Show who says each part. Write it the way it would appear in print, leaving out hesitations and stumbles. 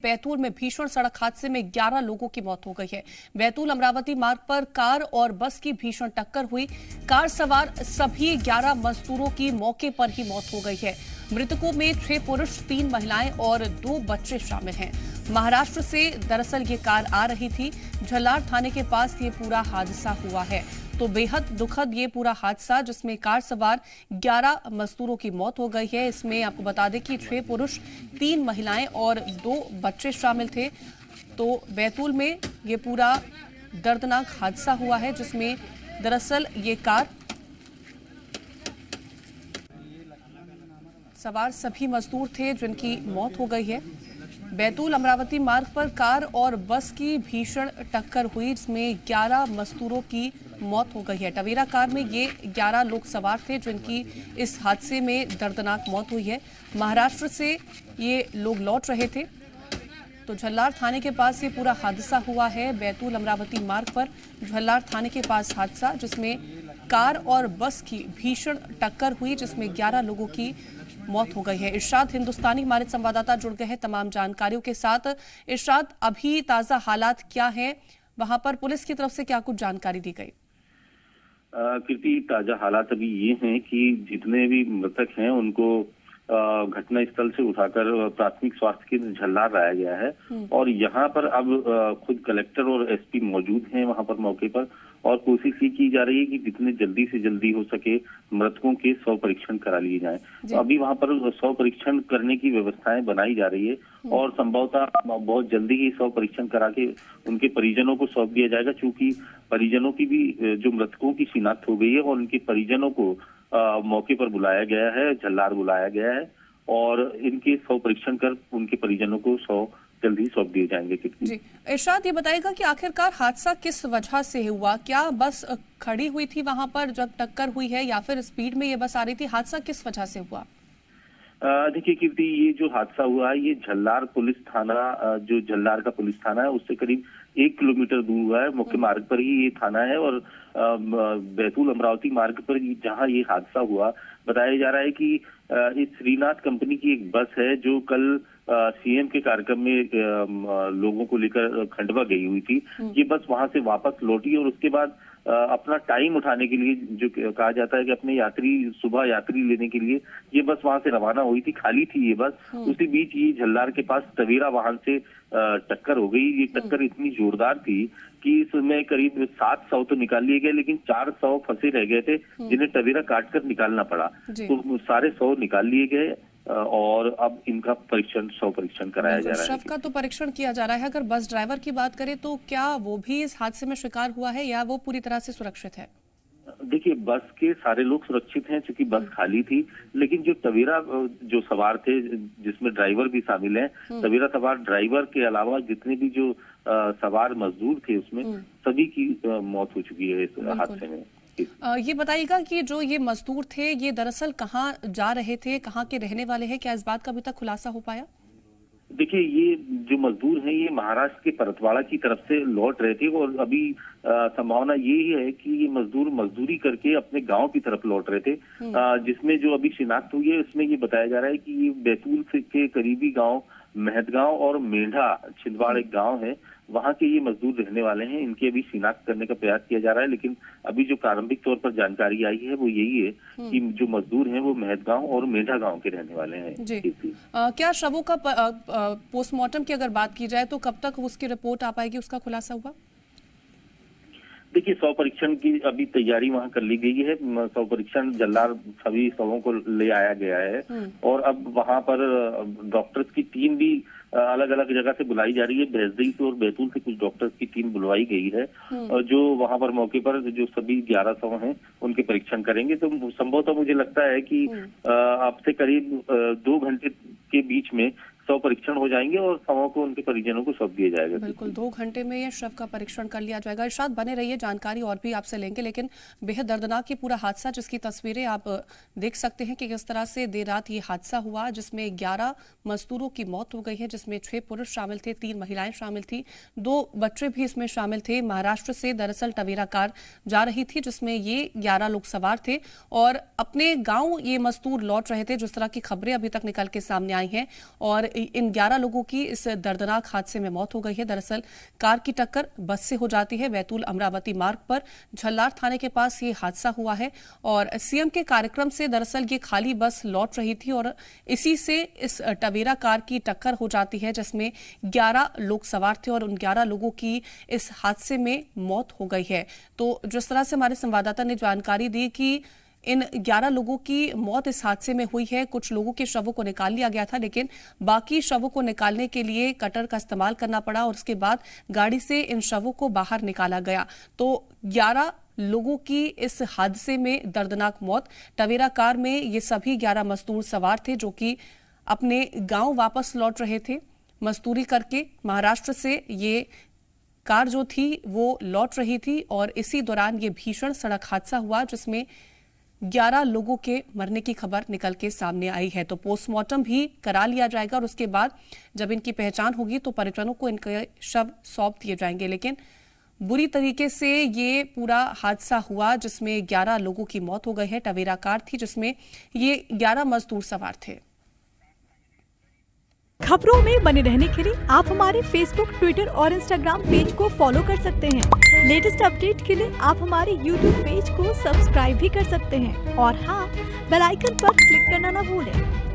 Speaker 1: बैतूल में भीषण सड़क हादसे में 11 लोगों की मौत हो गई है। बैतूल अमरावती मार्ग पर कार और बस की भीषण टक्कर हुई। कार सवार सभी 11 मजदूरों की मौके पर ही मौत हो गई है। मृतकों में 6 पुरुष, 3 महिलाएं और 2 बच्चे शामिल हैं। महाराष्ट्र से दरअसल ये कार आ रही थी। झल्लार थाने के पास ये पूरा हादसा हुआ है। तो बेहद दुखद ये पूरा हादसा, जिसमें कार सवार 11 मजदूरों की मौत हो गई है। इसमें आपको बता दें कि 6 पुरुष, 3 महिलाएं और 2 बच्चे शामिल थे। तो बैतूल में ये पूरा दर्दनाक हादसा हुआ है, जिसमें दरअसल ये कार सवार सभी मजदूर थे जिनकी मौत हो गई है। बैतूल अमरावती मार्ग पर कार और बस की भीषण टक्कर हुई, जिसमें 11 मजदूरों की मौत हो गई है। टवेरा कार में ये 11 लोग सवार थे जिनकी इस हादसे में दर्दनाक मौत हुई है। महाराष्ट्र से ये लोग लौट रहे थे। तो झल्लार थाने के पास ये पूरा हादसा हुआ है। बैतूल अमरावती मार्ग पर झल्लार थाने के पास हादसा, जिसमें कार और बस की भीषण टक्कर हुई, जिसमें 11 लोगों की मौत हो गई है। इरशाद हिंदुस्तानी हमारे संवाददाता जुड़ गए हैं तमाम जानकारियों के साथ। इरशाद, अभी ताजा हालात क्या हैं वहां पर, पुलिस की तरफ से क्या कुछ जानकारी दी गई?
Speaker 2: कीर्ति, ताजा हालात अभी ये हैं कि जितने भी मृतक हैं उनको घटना स्थल से उठाकर प्राथमिक स्वास्थ्य केंद्र झल्लार लाया गया है। और यहाँ पर अब खुद कलेक्टर और एसपी मौजूद हैं वहां पर मौके पर, और कोशिश ये की जा रही है कि जितने जल्दी से जल्दी हो सके मृतकों के 100 परीक्षण करा लिए जाएं। तो अभी वहां पर 100 परीक्षण करने की व्यवस्थाएं बनाई जा रही है और संभवतः बहुत जल्दी ही 100 परीक्षण करा के उनके परिजनों को सौंप दिया जाएगा, चूंकि परिजनों की भी जो मृतकों की शिनाख्त हो गई है और उनके परिजनों को मौके पर बुलाया गया है, झल्लार बुलाया गया है और इनके 100 परीक्षण कर उनके परिजनों को 100 जल्दी सौंप दिए जाएंगे।
Speaker 1: जी इरशाद, ये बताएगा कि आखिरकार हादसा किस वजह से हुआ? क्या बस खड़ी हुई थी वहां पर जब टक्कर हुई है, या फिर स्पीड में ये बस आ रही थी? हादसा किस वजह से हुआ?
Speaker 2: देखिए कीर्ति, ये जो हादसा हुआ है ये झल्लार पुलिस थाना, जो झल्लार का पुलिस थाना है उससे करीब 1 किलोमीटर दूर हुआ है। मुख्य मार्ग पर ही ये थाना है और बैतूल अमरावती मार्ग पर जहां ये हादसा हुआ, बताया जा रहा है कि इस श्रीनाथ कंपनी की एक बस है जो कल सीएम के कार्यक्रम में लोगों को लेकर खंडवा गई हुई थी। ये बस वहां से वापस लौटी और उसके बाद अपना टाइम उठाने के लिए, जो कहा जाता है कि अपने यात्री सुबह यात्री लेने के लिए ये बस वहां से रवाना हुई थी। खाली थी ये बस। उसी बीच ये झल्लार के पास टवेरा वाहन से टक्कर हो गई। ये टक्कर इतनी जोरदार थी कि इसमें करीब 700 तो निकाल लिए गए, लेकिन 400 फंसे रह गए थे जिन्हें टवेरा काट कर निकालना पड़ा। तो सारे 100 निकाल लिए गए और अब इनका 100 परीक्षण कराया जा रहा है।
Speaker 1: शव का तो परीक्षण किया जा रहा है। अगर बस ड्राइवर की बात करें तो क्या वो भी इस हादसे में शिकार हुआ है या वो पूरी तरह से सुरक्षित है?
Speaker 2: देखिए, बस के सारे लोग सुरक्षित हैं क्योंकि बस खाली थी, लेकिन जो टवेरा जो सवार थे जिसमें ड्राइवर भी शामिल हैं, टवेरा सवार ड्राइवर के अलावा जितने भी जो सवार मजदूर थे उसमें सभी की मौत हो चुकी है इस हादसे में।
Speaker 1: ये बताइएगा कि जो ये मजदूर थे ये दरअसल कहाँ जा रहे थे, कहाँ के रहने वाले हैं? क्या इस बात का अभी तक खुलासा हो पाया?
Speaker 2: देखिए, ये जो मजदूर हैं ये महाराष्ट्र के परतवाड़ा की तरफ से लौट रहे थे और अभी संभावना यही है कि ये मजदूर मजदूरी करके अपने गांव की तरफ लौट रहे थे। जिसमें जो अभी शिनाख्त हुई है उसमें ये बताया जा रहा है कि ये बैतूल के करीबी गांव महतगांव और मेंढा छिंदवाड़ एक गांव है, वहां के ये मजदूर रहने वाले हैं। इनकी अभी शिनाख्त करने का प्रयास किया जा रहा है, लेकिन अभी जो प्रारंभिक तौर पर जानकारी आई है वो यही है कि जो मजदूर हैं वो महतगांव और मेंढा गांव के रहने वाले हैं।
Speaker 1: जी। क्या शवों का पोस्टमार्टम की अगर बात की जाए तो कब तक उसकी रिपोर्ट आ पाएगी, उसका खुलासा हुआ?
Speaker 2: देखिए, 100 परीक्षण की अभी तैयारी वहां कर ली गई है। 100 परीक्षण झल्लार सभी शवों को ले आया गया है और अब वहां पर डॉक्टर्स की टीम भी अलग अलग जगह से बुलाई जा रही है। भैंसदेही से और बैतूल से कुछ डॉक्टर्स की टीम बुलवाई गई है और जो वहां पर मौके पर जो सभी 11 शव हैं उनके परीक्षण करेंगे। तो संभवतः मुझे लगता है कि अब से करीब 2 घंटे के बीच में 100 परीक्षण हो जाएंगे और शवों को उनके परिजनों को सौंप दिया जाएगा।
Speaker 1: बिल्कुल, 2 घंटे में ये शव का परीक्षण कर लिया जाएगा। इरशाद, बने रहिए, जानकारी और भी आपसे लेंगे, लेकिन बेहद दर्दनाक ये पूरा हादसा, जिसकी तस्वीरें आप देख सकते हैं कि किस तरह से देर रात ये हादसा हुआ, जिसमें 11 मजदूरों की मौत हो गई है, जिसमें 6 पुरुष शामिल थे, 3 महिलाएं शामिल थी, 2 बच्चे भी इसमें शामिल थे। महाराष्ट्र से दरअसल टवेरा कार जा रही थी जिसमें ये 11 लोग सवार थे और अपने गाँव ये मजदूर लौट रहे थे, जिस तरह की खबरें अभी तक निकल के सामने आई हैं। और इन 11 लोगों की इस दर्दनाक हादसे में मौत हो गई है। दरअसल कार की टक्कर बस से हो जाती है। बैतूल अमरावती मार्ग पर झल्लार थाने के पास ये हादसा हुआ है और सीएम के कार्यक्रम से दरअसल ये खाली बस लौट रही थी और इसी से इस टवेरा कार की टक्कर हो जाती है, जिसमें 11 लोग सवार थे और उन 11 लोगों की इस हादसे में मौत हो गई है। तो जिस तरह से हमारे संवाददाता ने जानकारी दी कि इन 11 लोगों की मौत इस हादसे में हुई है। कुछ लोगों के शवों को निकाल लिया गया था, लेकिन बाकी शवों को निकालने के लिए कटर का इस्तेमाल करना पड़ा और उसके बाद गाड़ी से इन शवों को बाहर निकाला गया। तो 11 लोगों की इस हादसे में दर्दनाक मौत। टवेरा कार में ये सभी 11 मजदूर सवार थे जो कि अपने गांव वापस लौट रहे थे। मजदूरी करके महाराष्ट्र से ये कार जो थी वो लौट रही थी और इसी दौरान ये भीषण सड़क हादसा हुआ, जिसमें 11 लोगों के मरने की खबर निकल के सामने आई है। तो पोस्टमार्टम भी करा लिया जाएगा और उसके बाद जब इनकी पहचान होगी तो परिजनों को इनके शव सौंप दिए जाएंगे। लेकिन बुरी तरीके से ये पूरा हादसा हुआ जिसमें 11 लोगों की मौत हो गई है। टवेरा कार थी जिसमें ये 11 मजदूर सवार थे।
Speaker 3: खबरों में बने रहने के लिए आप हमारे फेसबुक, ट्विटर और इंस्टाग्राम पेज को फॉलो कर सकते हैं। लेटेस्ट अपडेट के लिए आप हमारे यूट्यूब पेज को सब्सक्राइब भी कर सकते हैं और हाँ, बेल आइकन पर क्लिक करना ना भूलें।